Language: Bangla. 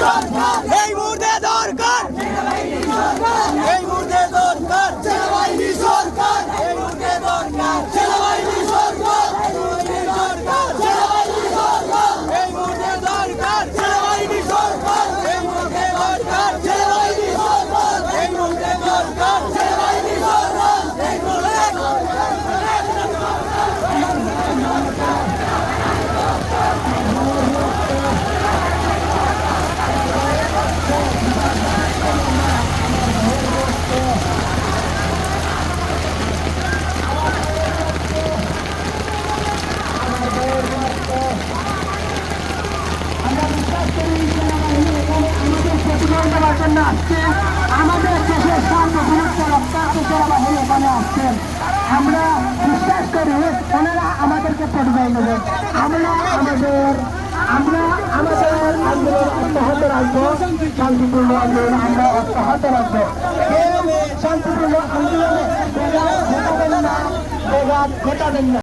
এই মুহূর্তে দরকার এই মুহূর্তে দরকার সেনাবাহিনী সরকার এই মুহূর্তে দরকার সেনাবাহিনী সরকার সেনাবাহিনী সরকার এই মুহূর্তে দরকার সেনাবাহিনী সরকার এই মুহূর্তে দরকার সেনাবাহিনী সরকার এই মুহূর্তে দরকার সেনাবাহিনী সরকার এই আমাদের দেশের সার্বভৌমত্ব রক্ষার্থে সেনাবাহিনী এখানে আসছেন। আমরা বিশ্বাস করি ওনারা আমাদেরকে পরিচয় দেবেন। আমরা আমাদের আন্দোলন অব্যাহত রাখবো, শান্তিপূর্ণ আন্দোলন আমরা অব্যাহত রাখবো। শান্তিপূর্ণ আন্দোলনে ঘটাবেন না।